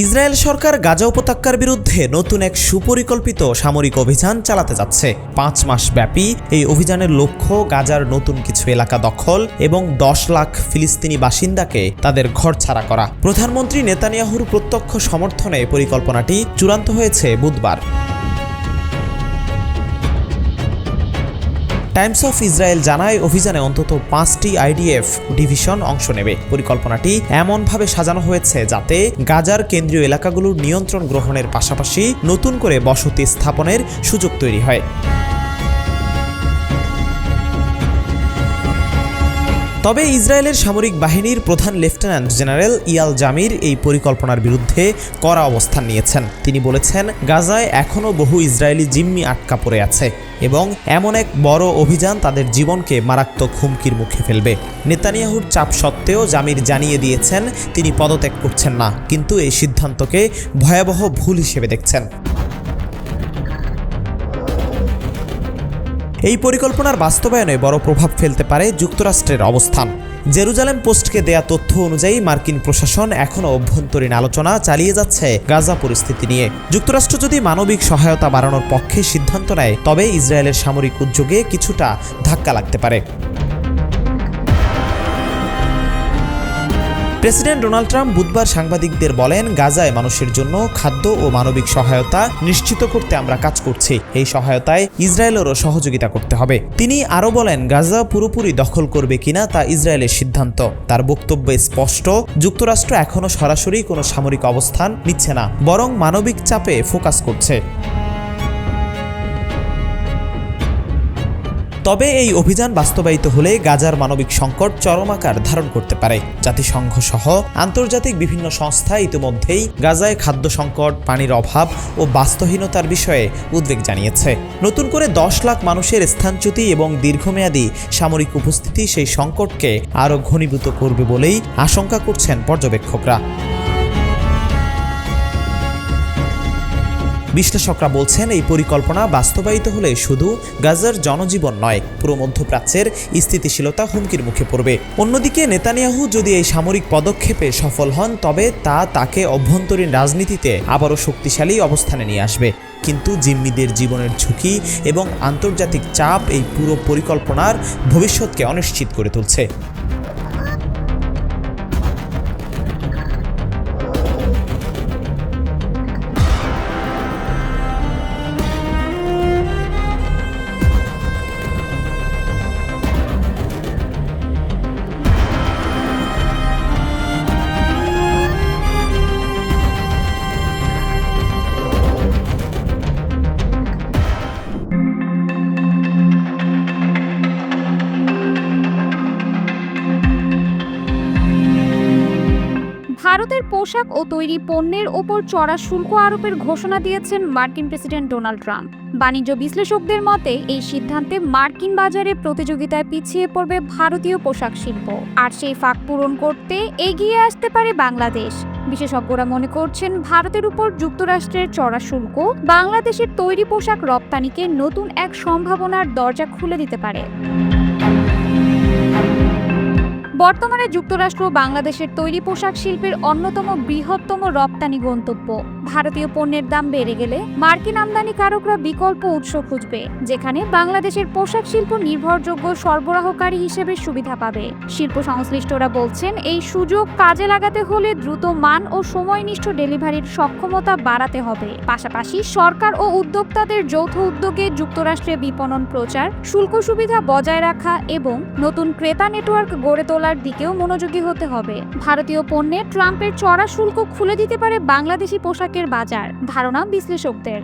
Israel সরকার গাজা উপত্যকার বিরুদ্ধে নতুন এক সুপরিকল্পিত সামরিক অভিযান চালাতে যাচ্ছে। 5 মাস ব্যাপী এই অভিযানের লক্ষ্য গাজার নতুন কিছু এলাকা দখল এবং 10 লাখ ফিলিস্তিনি বাসিন্দাকে তাদের ঘর ছাড়া করা। প্রধানমন্ত্রী নেতানিয়াহুর প্রত্যক্ষ সমর্থনে পরিকল্পনাটি চূড়ান্ত হয়েছে বুধবার। টাইমস অফ ইসরায়েল জানায় অভিযানে অন্তত 5টি আইডিএফ ডিভিশন অংশ নেবে। পরিকল্পনাটি এমনভাবে সাজানো হয়েছে যাতে গাজার কেন্দ্রীয় এলাকাগুলোর নিয়ন্ত্রণ গ্রহণের পাশাপাশি নতুন করে বসতি স্থাপনের সুযোগ তৈরি হয়। তবে ইসরায়েলের সামরিক বাহিনীর প্রধান লেফটেন্যান্ট জেনারেল ইয়াল জামির এই পরিকল্পনার বিরুদ্ধে কড়া অবস্থান নিয়েছেন। তিনি বলেছেন, গাজায় এখনও বহু ইসরায়েলি জিম্মি আটকা পড়ে আছে এবং এমন এক বড় অভিযান তাদের জীবনকে মারাত্মক হুমকির মুখে ফেলবে। নেতানিয়াহুর চাপ সত্ত্বেও জামির জানিয়ে দিয়েছেন তিনি পদত্যাগ করছেন না, কিন্তু এই সিদ্ধান্তকে ভয়াবহ ভুল হিসেবে দেখছেন। এই পরিকল্পনার বাস্তবায়নে বড় প্রভাব ফেলতে পারে যুক্তরাষ্ট্রের অবস্থান। জেরুজালেম পোস্টকে দেয়া তথ্য অনুযায়ী মার্কিন প্রশাসন এখনও অভ্যন্তরীণ আলোচনা চালিয়ে যাচ্ছে গাজা পরিস্থিতি নিয়ে। যুক্তরাষ্ট্র যদি মানবিক সহায়তা বাড়ানোর পক্ষে সিদ্ধান্ত নেয়, তবে ইসরায়েলের সামরিক উদ্যোগে কিছুটা ধাক্কা লাগতে পারে। প্রেসিডেন্ট ডোনাল্ড ট্রাম্প বুধবার সাংবাদিকদের বলেন, গাজায় মানুষের জন্য খাদ্য ও মানবিক সহায়তা নিশ্চিত করতে আমরা কাজ করছি। এই সহায়তায় ইসরায়েলেরও সহযোগিতা করতে হবে। তিনি আরও বলেন, গাজা পুরোপুরি দখল করবে কিনা তা ইসরায়েলের সিদ্ধান্ত। তার বক্তব্য স্পষ্ট, যুক্তরাষ্ট্র এখনও সরাসরি কোনো সামরিক অবস্থান নিচ্ছে না, বরং মানবিক চাপে ফোকাস করছে। তবে এই অভিযান বাস্তবায়িত হলে গাজার মানবিক সংকট চরম আকার ধারণ করতে পারে। জাতিসংঘ সহ আন্তর্জাতিক বিভিন্ন সংস্থা ইতিমধ্যেই গাজায় খাদ্য সংকট, পানির অভাব ও বাস্তুহীনতার বিষয়ে উদ্বেগ জানিয়েছে। নতুন করে 10 লাখ মানুষের স্থানচ্যুতি এবং দীর্ঘমেয়াদী সামরিক উপস্থিতি সেই সংকটকে আরও ঘনীভূত করবে বলেই আশঙ্কা করছেন পর্যবেক্ষকরা। বিশ্লেষকরা বলছেন, এই পরিকল্পনা বাস্তবায়িত হলে শুধু গাজার জনজীবন নয়, পুরো মধ্যপ্রাচ্যের স্থিতিশীলতা হুমকির মুখে পড়বে। অন্যদিকে নেতানিয়াহু যদি এই সামরিক পদক্ষেপে সফল হন, তবে তা তাকে অভ্যন্তরীণ রাজনীতিতে আবারও শক্তিশালী অবস্থানে নিয়ে আসবে। কিন্তু জিম্মিদের জীবনের ঝুঁকি এবং আন্তর্জাতিক চাপ এই পুরো পরিকল্পনার ভবিষ্যৎকে অনিশ্চিত করে তুলছে। ভারতের পোশাক ও তৈরি পণ্যের ওপর চড়া শুল্ক আরোপের ঘোষণা দিয়েছেন মার্কিন প্রেসিডেন্ট ডোনাল্ড ট্রাম্প। বাণিজ্য বিশ্লেষকদের মতে এই সিদ্ধান্তে মার্কিন বাজারে প্রতিযোগিতায় পিছিয়ে পড়বে ভারতীয় পোশাক শিল্প, আর সেই ফাঁক পূরণ করতে এগিয়ে আসতে পারে বাংলাদেশ। বিশেষজ্ঞরা মনে করছেন, ভারতের উপর যুক্তরাষ্ট্রের চড়া শুল্ক বাংলাদেশের তৈরি পোশাক রপ্তানিকে নতুন এক সম্ভাবনার দরজা খুলে দিতে পারে। বর্তমানে যুক্তরাষ্ট্র বাংলাদেশের তৈরি পোশাক শিল্পের অন্যতম বৃহত্তম রপ্তানি গন্তব্য। ভারতীয় পণ্যের দাম বেড়ে গেলে মার্কিন আমদানিকারকরা বিকল্প উৎস খুঁজবে, যেখানে বাংলাদেশের পোশাক শিল্প নির্ভরযোগ্য সরবরাহকারী হিসেবে সুবিধা পাবে। শিল্প সংশ্লিষ্টরা বলছেন, এই সুযোগ কাজে লাগাতে হলে দ্রুত মান ও সময়নিষ্ঠ ডেলিভারির সক্ষমতা বাড়াতে হবে। পাশাপাশি সরকার ও উদ্যোক্তাদের যৌথ উদ্যোগে যুক্তরাষ্ট্রে বিপণন প্রচার, শুল্ক সুবিধা বজায় রাখা এবং নতুন ক্রেতা নেটওয়ার্ক গড়ে তোলার দিকেও মনোযোগী হতে হবে। ভারতীয় পণ্যে ট্রাম্পের চড়া শুল্ক খুলে দিতে পারে বাংলাদেশি পোশাকের বাজার, ধারণা বিশ্লেষকদের।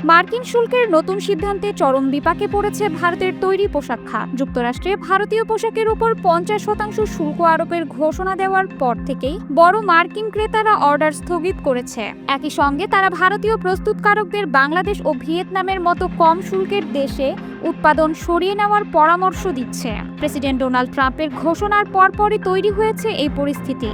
মার্কিন শুল্কের নতুন সিদ্ধান্তে চরম বিপাকে পড়েছে ভারতের তৈরি পোশাক খাত। যুক্তরাষ্ট্রে ভারতীয় পোশাকের উপর 50% শুল্ক আরোপের ঘোষণা দেওয়ার পর থেকেই বড় মার্কিন ক্রেতারা অর্ডার স্থগিত করেছে। একই সঙ্গে তারা ভারতীয় প্রস্তুতকারকদের বাংলাদেশ ও ভিয়েতনামের মতো কম শুল্কের দেশে উৎপাদন সরিয়ে নেওয়ার পরামর্শ দিচ্ছে। প্রেসিডেন্ট ডোনাল্ড ট্রাম্পের ঘোষণার পরপরই তৈরি হয়েছে এই পরিস্থিতি।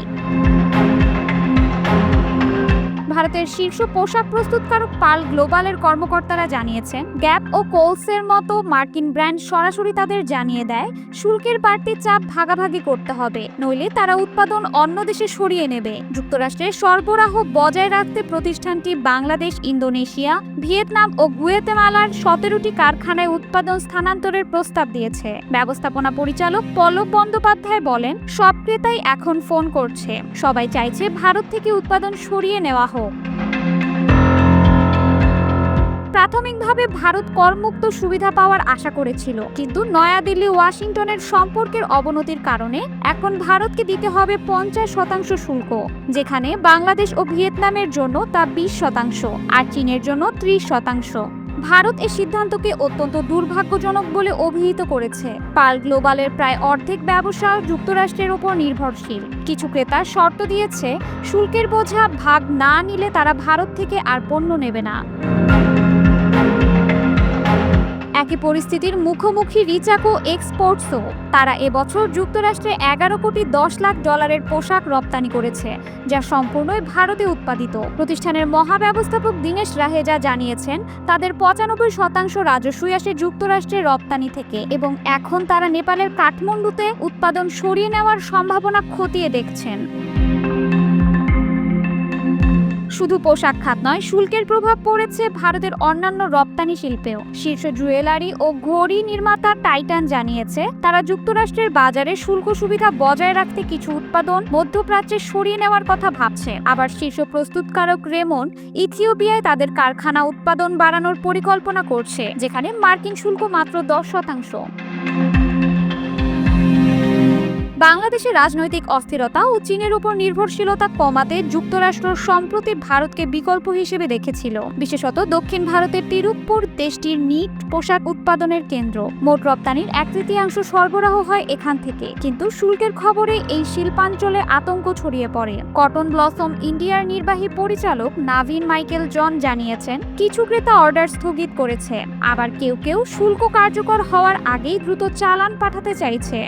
ভারতের শীর্ষ পোশাক প্রস্তুতকারক পার্ল গ্লোবালের কর্মকর্তারা জানিয়েছেন, গ্যাপ ও কোলসের মতো মার্কিন ব্র্যান্ড সরাসরি তাদের জানিয়ে দেয় শুল্কের বাড়তি চাপ ভাগাভাগি করতে হবে, নইলে তারা উৎপাদন অন্য দেশে সরিয়ে নেবে। যুক্তরাষ্ট্রের সরবরাহ বজায় রাখতে প্রতিষ্ঠানটি বাংলাদেশ, ইন্দোনেশিয়া, ভিয়েতনাম ও গুয়েতেমালার 17টি কারখানায় উৎপাদন স্থানান্তরের প্রস্তাব দিয়েছে। ব্যবস্থাপনা পরিচালক পল্লব বন্দ্যোপাধ্যায় বলেন, সব ক্রেতাই এখন ফোন করছে, সবাই চাইছে ভারত থেকে উৎপাদন সরিয়ে নেওয়া হোক। প্রাথমিকভাবে ভারত করমুক্ত সুবিধা পাওয়ার আশা করেছিল, কিন্তু নয়াদিল্লি ওয়াশিংটনের সম্পর্কের অবনতির কারণে এখন ভারতকে দিতে হবে 50% শুল্ক, যেখানে বাংলাদেশ ও ভিয়েতনামের জন্য তা 20% আর চীনের জন্য 30%। ভারত এই সিদ্ধান্তকে অত্যন্ত দুর্ভাগ্যজনক বলে অভিহিত করেছে। পার্ল গ্লোবালের প্রায় অর্ধেক ব্যবসা যুক্তরাষ্ট্রের উপর নির্ভরশীল। কিছু ক্রেতা শর্ত দিয়েছে, শুল্কের বোঝা ভাগ না নিলে তারা ভারত থেকে আর পণ্য নেবে না। একই পরিস্থিতির মুখোমুখি রিচাকো এক্সপোর্টসও। তারা এবছর যুক্তরাষ্ট্রে $11.10 কোটি পোশাক রপ্তানি করেছে, যা সম্পূর্ণই ভারতে উৎপাদিত। প্রতিষ্ঠানের মহাব্যবস্থাপক দীনেশ রাহেজা জানিয়েছেন, তাদের 95% রাজস্বই আসে যুক্তরাষ্ট্রের রপ্তানি থেকে এবং এখন তারা নেপালের কাঠমান্ডুতে উৎপাদন সরিয়ে নেওয়ার সম্ভাবনা খতিয়ে দেখছেন। শুধু পোশাক খাত নয়, শুল্কের প্রভাব পড়েছে ভারতের অন্যান্য রপ্তানি শিল্পেও। শীর্ষ জুয়েলারি ও ঘড়ি নির্মাতা টাইটান জানিয়েছে, তারা যুক্তরাষ্ট্রের বাজারে শুল্ক সুবিধা বজায় রাখতে কিছু উৎপাদন মধ্যপ্রাচ্যে সরিয়ে নেওয়ার কথা ভাবছে। আবার শীর্ষ প্রস্তুতকারক রেমন ইথিওপিয়ায় তাদের কারখানা উৎপাদন বাড়ানোর পরিকল্পনা করছে, যেখানে মার্কিন শুল্ক মাত্র 10%। বাংলাদেশের রাজনৈতিক অস্থিরতা ও চীনের উপর নির্ভরশীলতা কমাতে যুক্তরাষ্ট্র সম্প্রতি ভারতকে বিকল্প হিসেবে দেখেছিল। বিশেষত দক্ষিণ ভারতের তিরুপ্পুর দেশটির নিট পোশাক উৎপাদনের কেন্দ্র। মোট রপ্তানির 1/3 সরবরাহ হয় এখান থেকে, কিন্তু শুল্কের খবরে এই শিল্পাঞ্চলে আতঙ্ক ছড়িয়ে পড়ে। কটন ব্লসম ইন্ডিয়ার নির্বাহী পরিচালক নাভিন মাইকেল জন জানিয়েছেন, কিছু ক্রেতা অর্ডার স্থগিত করেছে, আবার কেউ কেউ শুল্ক কার্যকর হওয়ার আগেই দ্রুত চালান পাঠাতে চাইছে।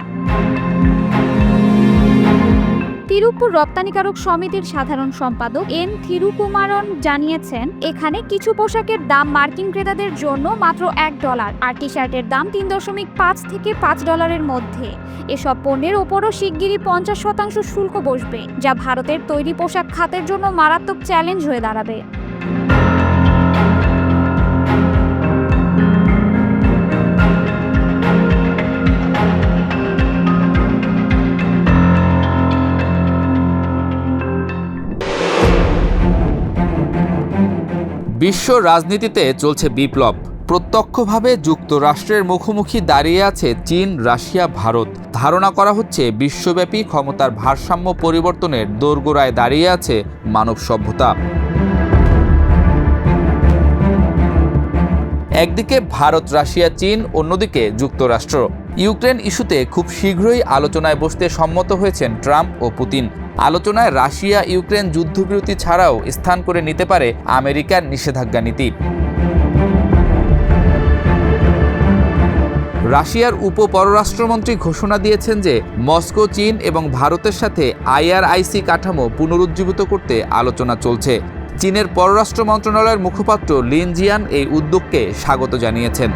তিরুপুর রপ্তানিকারক সমিতির সাধারণ সম্পাদক এন থিরুকুমারন জানিয়েছেন, এখানে কিছু পোশাকের দাম মার্কিন ক্রেতাদের জন্য মাত্র $1 আর টি শার্টের দাম $3.5 থেকে $5 মধ্যে। এসব পণ্যের ওপরও শিগগিরই 50% শুল্ক বসবে, যা ভারতের তৈরি পোশাক খাতের জন্য মারাত্মক চ্যালেঞ্জ হয়ে দাঁড়াবে। বিশ্ব রাজনীতিতে চলছে বিপ্লব। প্রত্যক্ষভাবে যুক্তরাষ্ট্রের মুখোমুখি দাঁড়িয়ে আছে চীন, রাশিয়া, ভারত। ধারণা করা হচ্ছে বিশ্বব্যাপী ক্ষমতার ভারসাম্য পরিবর্তনের দোরগোড়ায় দাঁড়িয়ে আছে মানব সভ্যতা। একদিকে ভারত, রাশিয়া, চীন, অন্যদিকে যুক্তরাষ্ট্র। ইউক্রেন ইস্যুতে খুব শীঘ্রই আলোচনায় বসতে সম্মত হয়েছেন ট্রাম্প ও পুতিন। আলোচনায় রাশিয়া ইউক্রেন যুদ্ধবিরতি ছাড়াও স্থান করে নিতে পারে আমেরিকার নিষেধাজ্ঞা নীতি। রাশিয়ার উপপররাষ্ট্রমন্ত্রী ঘোষণা দিয়েছেন যে মস্কো, চীন এবং ভারতের সাথে IRIC কাঠামো পুনরুজ্জীবিত করতে আলোচনা চলছে। চীনের পররাষ্ট্র মন্ত্রণালয়ের মুখপাত্র লিন জিয়ান এই উদ্যোগকে স্বাগত জানিয়েছেন।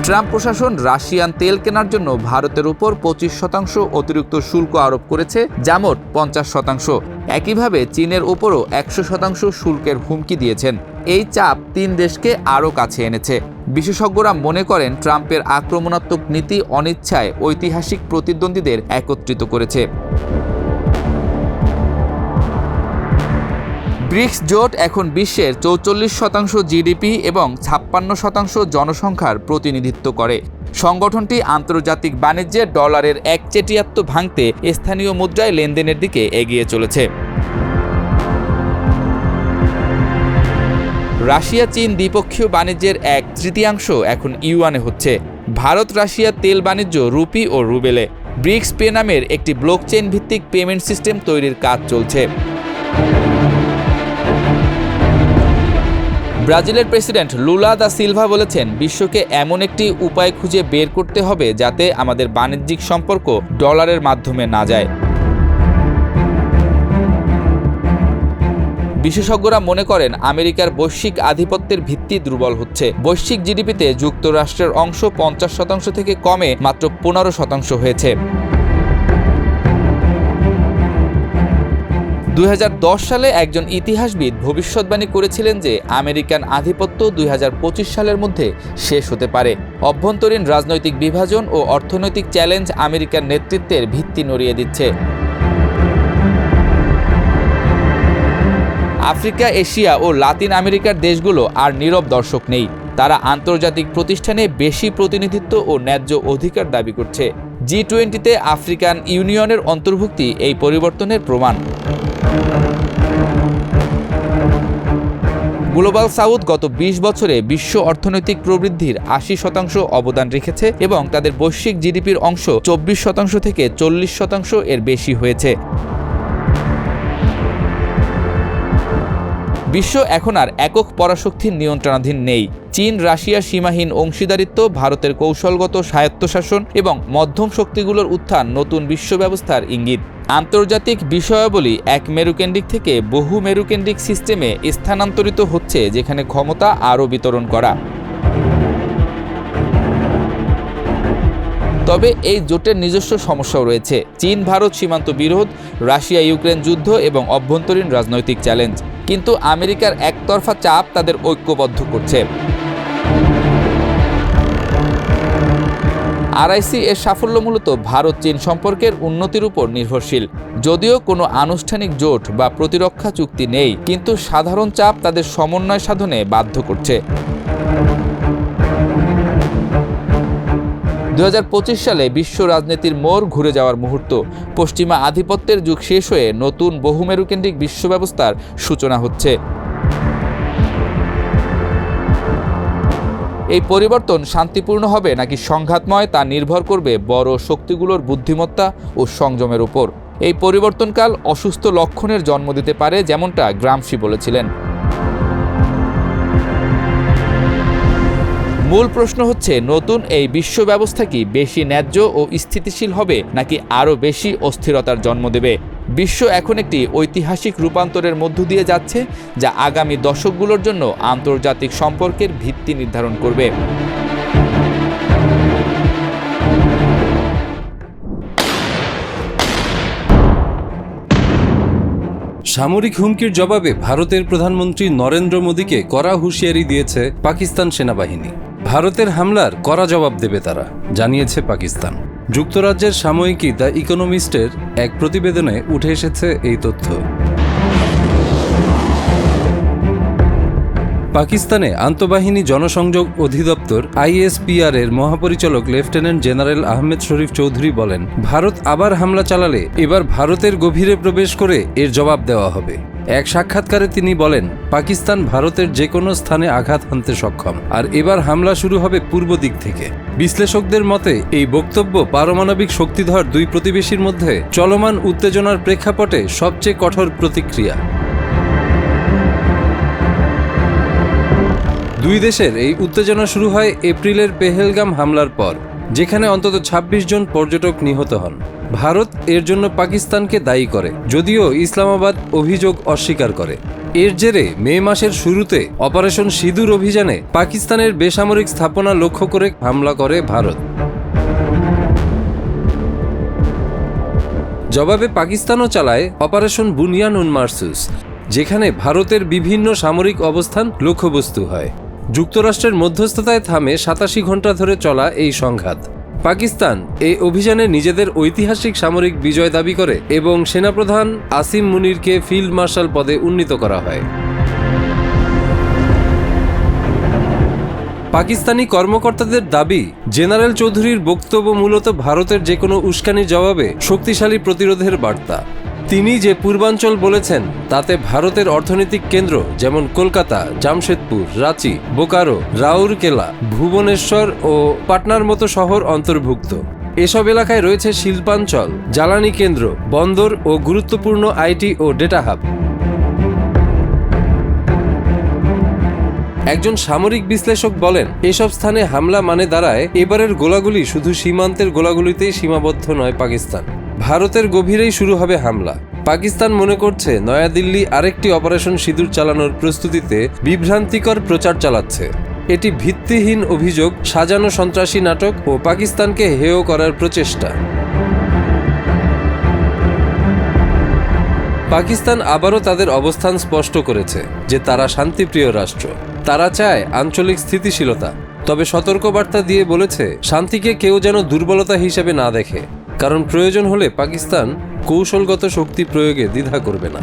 ট্রাম্প প্রশাসন রাশিয়ান তেল কেনার জন্য ভারতের উপর 25% অতিরিক্ত শুল্ক আরোপ করেছে, যা মোট 50%। একইভাবে চীনের উপরও 100% শুল্কের হুমকি দিয়েছেন। এই চাপ 3 দেশকে আরও কাছে এনেছে। বিশেষজ্ঞরা মনে করেন ট্রাম্পের আক্রমণাত্মক নীতি অনিচ্ছায় ঐতিহাসিক প্রতিদ্বন্দ্বীদের একত্রিত করেছে। ব্রিক্স জোট এখন বিশ্বের 44% জিডিপি এবং 56% জনসংখ্যার প্রতিনিধিত্ব করে। সংগঠনটি আন্তর্জাতিক বাণিজ্যে ডলারের একচেটিয়াত্ব ভাঙতে স্থানীয় মুদ্রায় লেনদেনের দিকে এগিয়ে চলেছে। রাশিয়া চীন দ্বিপক্ষীয় বাণিজ্যের 1/3 এখন ইউয়ানে হচ্ছে। ভারত রাশিয়া তেল বাণিজ্য রুপি ও রুবেলে। ব্রিক্স পে নামের একটি ব্লকচেইন ভিত্তিক পেমেন্ট সিস্টেম তৈরির কাজ চলছে। ব্রাজিলের প্রেসিডেন্ট লুলা দা সিলভা বলেছেন, বিশ্বকে এমন একটি উপায় খুঁজে বের করতে হবে যাতে আমাদের বাণিজ্যিক সম্পর্ক ডলারের মাধ্যমে না যায়। বিশেষজ্ঞরা মনে করেন আমেরিকার বৈশ্বিক আধিপত্যের ভিত্তি দুর্বল হচ্ছে। বৈশ্বিক জিডিপিতে যুক্তরাষ্ট্রের অংশ 50% থেকে কমে মাত্র 15% হয়েছে। 2010 সালে একজন ইতিহাসবিদ ভবিষ্যৎবাণী করেছিলেন যে আমেরিকান আধিপত্য 2025 সালের মধ্যে শেষ হতে পারে। অভ্যন্তরীণ রাজনৈতিক বিভাজন ও অর্থনৈতিক চ্যালেঞ্জ আমেরিকার নেতৃত্বের ভিত্তি নড়িয়ে দিচ্ছে। আফ্রিকা, এশিয়া ও লাতিন আমেরিকার দেশগুলো আর নীরব দর্শক নেই। তারা আন্তর্জাতিক প্রতিষ্ঠানে বেশি প্রতিনিধিত্ব ও ন্যায্য অধিকার দাবি করছে। G20-তে আফ্রিকান ইউনিয়নের অন্তর্ভুক্তি এই পরিবর্তনের প্রমাণ। গ্লোবাল সাউথ গত 20 বছরে বিশ্ব অর্থনৈতিক প্রবৃদ্ধির 80% অবদান রেখেছে এবং তাদের বৈশ্বিক জিডিপির অংশ 24% থেকে 40% এর বেশি হয়েছে। বিশ্ব এখন আর একক পরাশক্তির নিয়ন্ত্রণাধীন নেই। চীন, রাশিয়া সীমাহীন অংশীদারিত্ব, ভারতের কৌশলগত স্বায়ত্তশাসন এবং মধ্যম শক্তিগুলোর উত্থান নতুন বিশ্ব ব্যবস্থার ইঙ্গিত। আন্তর্জাতিক বিষয়াবলী এক মেরুকেন্দ্রিক থেকে বহু মেরুকেন্দ্রিক সিস্টেমে স্থানান্তরিত হচ্ছে, যেখানে ক্ষমতা আরও বিতরণ করা। তবে এই জোটের নিজস্ব সমস্যাও রয়েছে। চীন ভারত সীমান্ত বিরোধ, রাশিয়া ইউক্রেন যুদ্ধ এবং অভ্যন্তরীণ রাজনৈতিক চ্যালেঞ্জ। কিন্তু আমেরিকার একতরফা চাপ তাদের ঐক্যবদ্ধ করছে। RIC এর সাফল্য মূলত ভারত চীন সম্পর্কের উন্নতির উপর নির্ভরশীল। যদিও কোনো আনুষ্ঠানিক জোট বা প্রতিরক্ষা চুক্তি নেই, কিন্তু সাধারণ চাপ তাদের সমন্বয় সাধনে বাধ্য করছে। 2025 সালে বিশ্ব রাজনীতির মোড় ঘুরে যাওয়ার মুহূর্ত। পশ্চিমা আধিপত্যের যুগ শেষ হয়ে নতুন বহুমেরুকেন্দ্রিক বিশ্ব ব্যবস্থার সূচনা হচ্ছে। এই পরিবর্তন শান্তিপূর্ণ হবে নাকি সংঘাতময় তা নির্ভর করবে বড় শক্তিগুলোর বুদ্ধিমত্তা ও সংযমের উপর। এই পরিবর্তনকাল অসুস্থ লক্ষণের জন্ম দিতে পারে, যেমনটা গ্রামশি বলেছিলেন। মূল প্রশ্ন হচ্ছে, নতুন এই বিশ্ব ব্যবস্থা কি বেশি ন্যায্য ও স্থিতিশীল হবে নাকি আরও বেশি অস্থিরতার জন্ম দেবে? বিশ্ব এখন একটি ঐতিহাসিক রূপান্তরের মধ্য দিয়ে যাচ্ছে, যা আগামী দশকগুলোর জন্য আন্তর্জাতিক সম্পর্কের ভিত্তি নির্ধারণ করবে। সামরিক হুমকির জবাবে ভারতের প্রধানমন্ত্রী নরেন্দ্র মোদীকে কড়া হুঁশিয়ারি দিয়েছে পাকিস্তান সেনাবাহিনী। ভারতের হামলার কড়া জবাব দেবে তারা, জানিয়েছে পাকিস্তান। যুক্তরাজ্যের সাময়িকী দ্য ইকোনমিস্টের এক প্রতিবেদনে উঠে এসেছে এই তথ্য। পাকিস্তানে আন্তঃবাহিনী জনসংযোগ অধিদপ্তর ISPR এর মহাপরিচালক লেফটেন্যান্ট জেনারেল আহমেদ শরীফ চৌধুরী বলেন, ভারত আবার হামলা চালালে এবার ভারতের গভীরে প্রবেশ করে এর জবাব দেওয়া হবে। এক সাক্ষাৎকারে তিনি বলেন, পাকিস্তান ভারতের যে কোনো স্থানে আঘাত হানতে সক্ষম, আর এবার হামলা শুরু হবে পূর্ব দিক থেকে। বিশ্লেষকদের মতে এই বক্তব্য পারমাণবিক শক্তিধর দুই প্রতিবেশীর মধ্যে চলমান উত্তেজনার প্রেক্ষাপটে সবচেয়ে কঠোর প্রতিক্রিয়া। দুই দেশের এই উত্তেজনা শুরু হয় এপ্রিলের পেহেলগাম হামলার পর, যেখানে অন্তত 26 জন পর্যটক নিহত হন। ভারত এর জন্য পাকিস্তানকে দায়ী করে, যদিও ইসলামাবাদ অভিযোগ অস্বীকার করে। এর জেরে মে মাসের শুরুতে অপারেশন সিঁদুর অভিযানে পাকিস্তানের বেসামরিক স্থাপনা লক্ষ্য করে হামলা করে ভারত। জবাবে পাকিস্তানও চালায় অপারেশন বুনিয়ান উন মারসুস, যেখানে ভারতের বিভিন্ন সামরিক অবস্থান লক্ষ্যবস্তু হয়। যুক্তরাষ্ট্রের মধ্যস্থতায় থামে 87 ঘন্টা ধরে চলা এই সংঘাত। পাকিস্তান এই অভিযানে নিজেদের ঐতিহাসিক সামরিক বিজয় দাবি করে এবং সেনাপ্রধান আসিম মুনিরকে ফিল্ড মার্শাল পদে উন্নীত করা হয়। পাকিস্তানি কর্মকর্তাদের দাবি, জেনারেল চৌধুরীর বক্তব্য মূলত ভারতের যে কোনো উস্কানির জবাবে শক্তিশালী প্রতিরোধের বার্তা। তিনি যে পূর্বাঞ্চল বলেছেন তাতে ভারতের অর্থনৈতিক কেন্দ্র যেমন কলকাতা, জামশেদপুর, রাঁচি, বোকারো, রাউরকেলা, ভুবনেশ্বর ও পাটনার মতো শহর অন্তর্ভুক্ত। এসব এলাকায় রয়েছে শিল্পাঞ্চল, জ্বালানি কেন্দ্র, বন্দর ও গুরুত্বপূর্ণ আইটি ও ডেটা হাব। একজন সামরিক বিশ্লেষক বলেন, এসব স্থানে হামলা মানে দাঁড়ায় এবারের গোলাগুলি শুধু সীমান্তের গোলাগুলিতেই সীমাবদ্ধ নয়। পাকিস্তান ভারতের গভীরেই শুরু হবে হামলা। পাকিস্তান মনে করছে নয়াদিল্লি আরেকটি অপারেশন সিঁদুর চালানোর প্রস্তুতিতে বিভ্রান্তিকর প্রচার চালাচ্ছে। এটি ভিত্তিহীন অভিযোগ, সাজানো সন্ত্রাসী নাটক ও পাকিস্তানকে হেয় করার প্রচেষ্টা। পাকিস্তান আবারও তাদের অবস্থান স্পষ্ট করেছে যে তারা শান্তিপ্রিয় রাষ্ট্র। তারা চায় আঞ্চলিক স্থিতিশীলতা, তবে সতর্কবার্তা দিয়ে বলেছে শান্তিকে কেউ যেন দুর্বলতা হিসেবে না দেখে, কারণ প্রয়োজন হলে পাকিস্তান কৌশলগত শক্তি প্রয়োগে দ্বিধা করবে না।